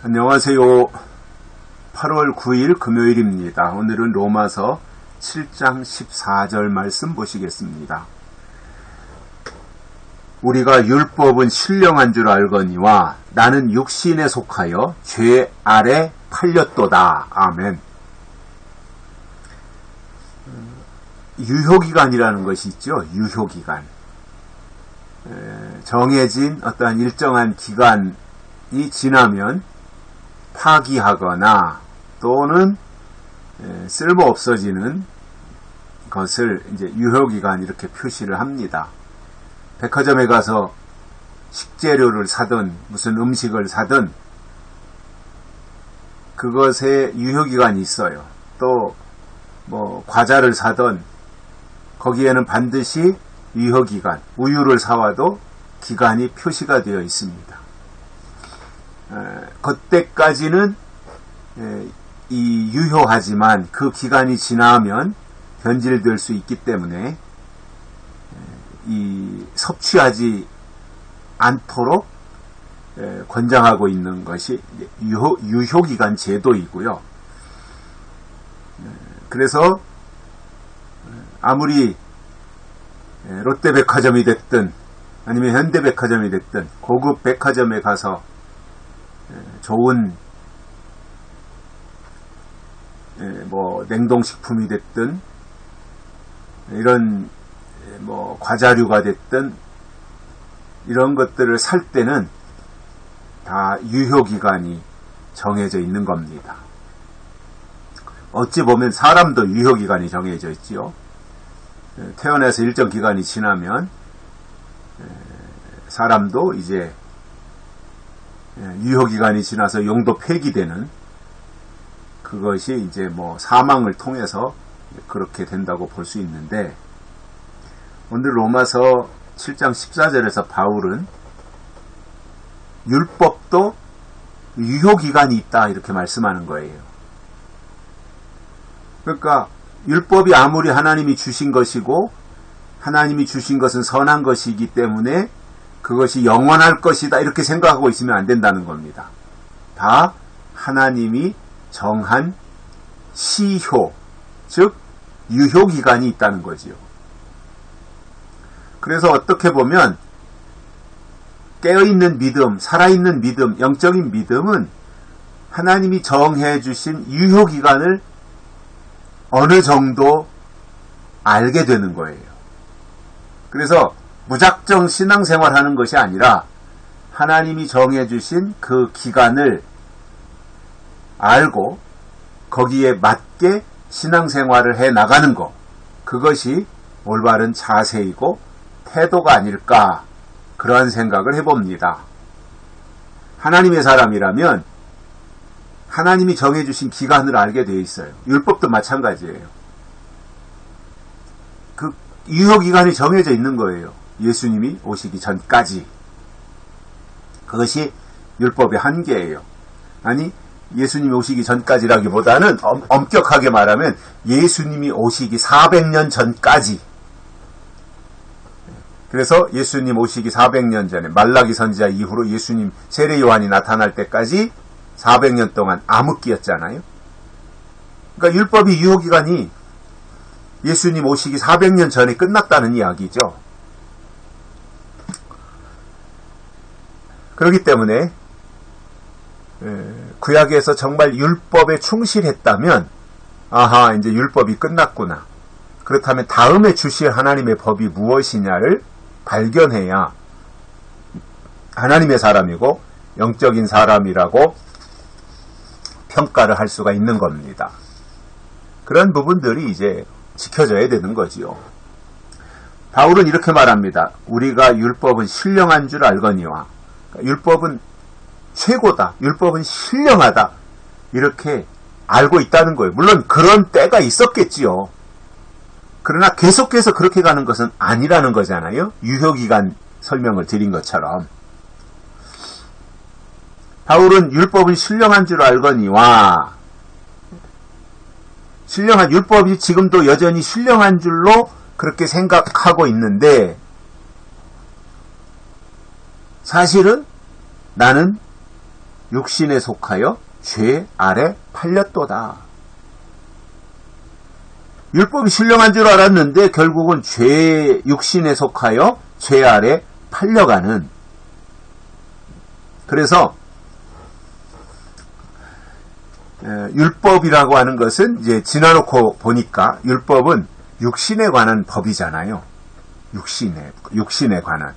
안녕하세요. 8월 9일 금요일입니다. 오늘은 로마서 7장 14절 말씀 보시겠습니다. 우리가 율법은 신령한 줄 알거니와 나는 육신에 속하여 죄 아래 팔렸도다. 아멘. 유효기간이라는 것이 있죠. 유효기간. 정해진 어떠한 일정한 기간이 지나면 파기하거나 또는 쓸모 없어지는 것을 이제 유효기간 이렇게 표시를 합니다. 백화점에 가서 식재료를 사든 무슨 음식을 사든 그것에 유효기간이 있어요. 또 뭐 과자를 사든 거기에는 반드시 유효기간, 우유를 사와도 기간이 표시가 되어 있습니다. 그때까지는 이 유효하지만 그 기간이 지나면 변질될 수 있기 때문에 이 섭취하지 않도록 권장하고 있는 것이 유효기간 제도이고요. 그래서 아무리 롯데백화점이 됐든 아니면 현대백화점이 됐든 고급 백화점에 가서 좋은 뭐 냉동식품이 됐든 이런 뭐 과자류가 됐든 이런 것들을 살 때는 다 유효기간이 정해져 있는 겁니다. 어찌 보면 사람도 유효기간이 정해져 있지요. 태어나서 일정 기간이 지나면 사람도 이제 유효기간이 지나서 용도 폐기되는 그것이 이제 뭐 사망을 통해서 그렇게 된다고 볼 수 있는데 오늘 로마서 7장 14절에서 바울은 율법도 유효기간이 있다 이렇게 말씀하는 거예요. 그러니까 율법이 아무리 하나님이 주신 것이고 하나님이 주신 것은 선한 것이기 때문에 그것이 영원할 것이다 이렇게 생각하고 있으면 안 된다는 겁니다. 다 하나님이 정한 시효, 즉 유효기간이 있다는 거지요. 그래서 어떻게 보면 깨어있는 믿음, 살아있는 믿음, 영적인 믿음은 하나님이 정해 주신 유효기간을 어느 정도 알게 되는 거예요. 그래서 무작정 신앙생활하는 것이 아니라 하나님이 정해주신 그 기간을 알고 거기에 맞게 신앙생활을 해 나가는 것, 그것이 올바른 자세이고 태도가 아닐까 그러한 생각을 해봅니다. 하나님의 사람이라면 하나님이 정해주신 기간을 알게 되어 있어요. 율법도 마찬가지예요. 그 유효기간이 정해져 있는 거예요. 예수님이 오시기 전까지. 그것이 율법의 한계예요. 아니 예수님이 오시기 전까지라기보다는 엄격하게 말하면 예수님이 오시기 400년 전까지. 그래서 예수님 오시기 400년 전에 말라기 선지자 이후로 예수님 세례 요한이 나타날 때까지 400년 동안 암흑기였잖아요. 그러니까 율법이 유효기간이 예수님 오시기 400년 전에 끝났다는 이야기죠. 그렇기 때문에 구약에서 정말 율법에 충실했다면 아하 이제 율법이 끝났구나. 그렇다면 다음에 주실 하나님의 법이 무엇이냐를 발견해야 하나님의 사람이고 영적인 사람이라고 평가를 할 수가 있는 겁니다. 그런 부분들이 이제 지켜져야 되는 거지요. 바울은 이렇게 말합니다. 우리가 율법은 신령한 줄 알거니와 율법은 최고다. 율법은 신령하다. 이렇게 알고 있다는 거예요. 물론 그런 때가 있었겠지요. 그러나 계속해서 그렇게 가는 것은 아니라는 거잖아요. 유효기간 설명을 드린 것처럼. 바울은 율법은 신령한 줄 알거니와 신령한 율법이 지금도 여전히 신령한 줄로 그렇게 생각하고 있는데 사실은 나는 육신에 속하여 죄 아래 팔렸도다. 율법이 신령한 줄 알았는데 결국은 육신에 속하여 죄 아래 팔려가는. 그래서 율법이라고 하는 것은 이제 지나놓고 보니까 율법은 육신에 관한 법이잖아요. 육신에 관한.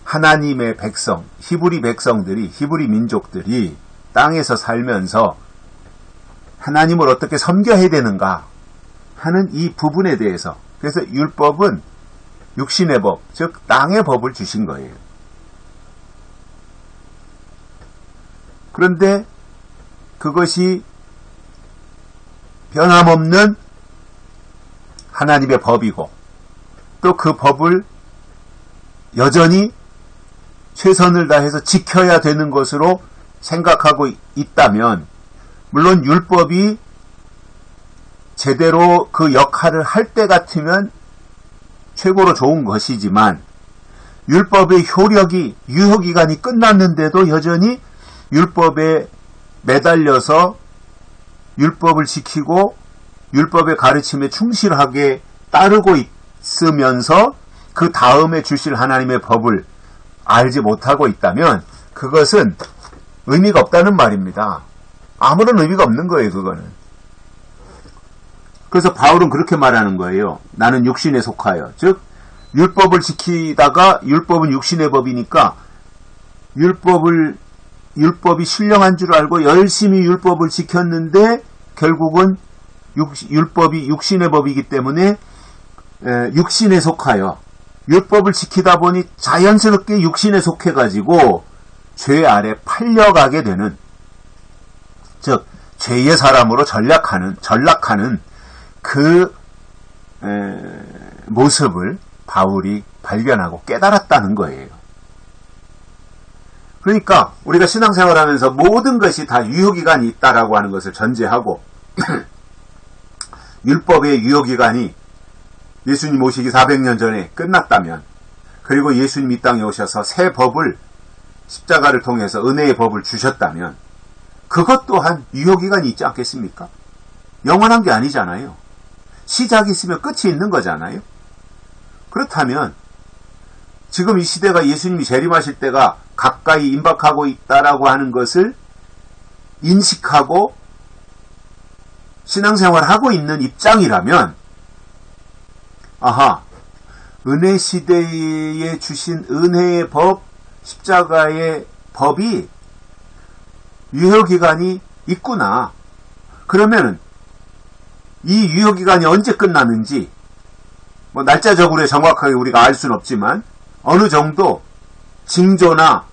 하나님의 백성, 히브리 백성들이, 히브리 민족들이 땅에서 살면서 하나님을 어떻게 섬겨야 되는가 하는 이 부분에 대해서. 그래서 율법은 육신의 법, 즉 땅의 법을 주신 거예요. 그런데 그것이 변함없는 하나님의 법이고 또 그 법을 여전히 최선을 다해서 지켜야 되는 것으로 생각하고 있다면, 물론 율법이 제대로 그 역할을 할 때 같으면 최고로 좋은 것이지만, 율법의 효력이, 유효기간이 끝났는데도 여전히 율법에 매달려서 율법을 지키고 율법의 가르침에 충실하게 따르고 있으면서 그 다음에 주실 하나님의 법을 알지 못하고 있다면 그것은 의미가 없다는 말입니다. 아무런 의미가 없는 거예요, 그거는. 그래서 바울은 그렇게 말하는 거예요. 나는 육신에 속하여. 즉 율법을 지키다가, 율법은 육신의 법이니까 율법이 신령한 줄 알고 열심히 율법을 지켰는데 결국은 율법이 육신의 법이기 때문에 육신에 속하여 율법을 지키다 보니 자연스럽게 육신에 속해가지고 죄 아래 팔려가게 되는, 즉 죄의 사람으로 전락하는 그 모습을 바울이 발견하고 깨달았다는 거예요. 그러니까 우리가 신앙생활하면서 모든 것이 다 유효기간이 있다라고 하는 것을 전제하고 율법의 유효기간이 예수님 오시기 400년 전에 끝났다면, 그리고 예수님 이 땅에 오셔서 새 법을, 십자가를 통해서 은혜의 법을 주셨다면 그것 또한 유효기간이 있지 않겠습니까? 영원한 게 아니잖아요. 시작이 있으면 끝이 있는 거잖아요. 그렇다면 지금 이 시대가 예수님이 재림하실 때가 가까이 임박하고 있다라고 하는 것을 인식하고 신앙생활을 하고 있는 입장이라면, 아하, 은혜 시대에 주신 은혜의 법, 십자가의 법이 유효기간이 있구나. 그러면 이 유효기간이 언제 끝나는지 날짜적으로 정확하게 우리가 알 수는 없지만 어느 정도 징조나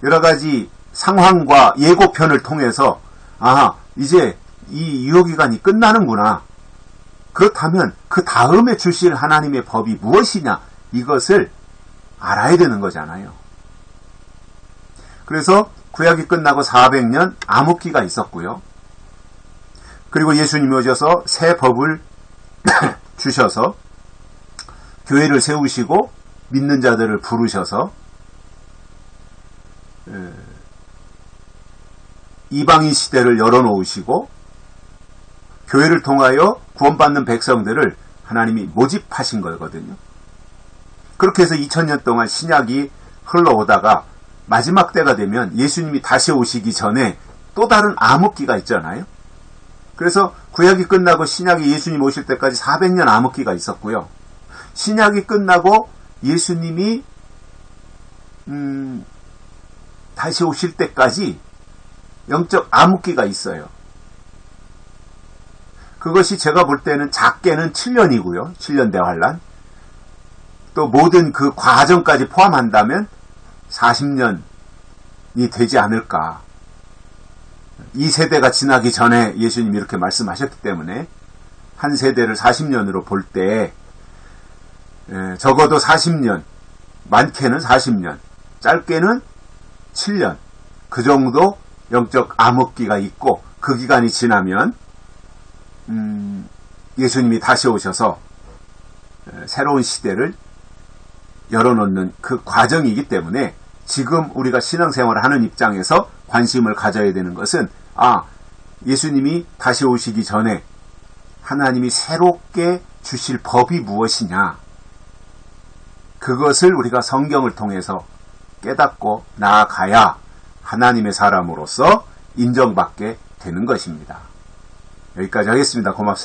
여러 가지 상황과 예고편을 통해서, 아하, 이제 이 유효기간이 끝나는구나. 그렇다면 그 다음에 주실 하나님의 법이 무엇이냐, 이것을 알아야 되는 거잖아요. 그래서 구약이 끝나고 400년 암흑기가 있었고요. 그리고 예수님이 오셔서 새 법을 주셔서 교회를 세우시고 믿는 자들을 부르셔서 이방인 시대를 열어놓으시고 교회를 통하여 구원받는 백성들을 하나님이 모집하신 거거든요. 그렇게 해서 2000년 동안 신약이 흘러오다가 마지막 때가 되면 예수님이 다시 오시기 전에 또 다른 암흑기가 있잖아요. 그래서 구약이 끝나고 신약이 예수님 오실 때까지 400년 암흑기가 있었고요. 신약이 끝나고 예수님이 다시 오실 때까지 영적 암흑기가 있어요. 그것이 제가 볼 때는 작게는 7년이고요. 7년 대환란. 또 모든 그 과정까지 포함한다면 40년이 되지 않을까. 이 세대가 지나기 전에 예수님이 이렇게 말씀하셨기 때문에 한 세대를 40년으로 볼 때 적어도 40년, 많게는 40년, 짧게는 7년, 그 정도 영적 암흑기가 있고, 그 기간이 지나면 예수님이 다시 오셔서 새로운 시대를 열어놓는 그 과정이기 때문에 지금 우리가 신앙생활을 하는 입장에서 관심을 가져야 되는 것은 예수님이 다시 오시기 전에 하나님이 새롭게 주실 법이 무엇이냐, 그것을 우리가 성경을 통해서 깨닫고 나아가야 하나님의 사람으로서 인정받게 되는 것입니다. 여기까지 하겠습니다. 고맙습니다.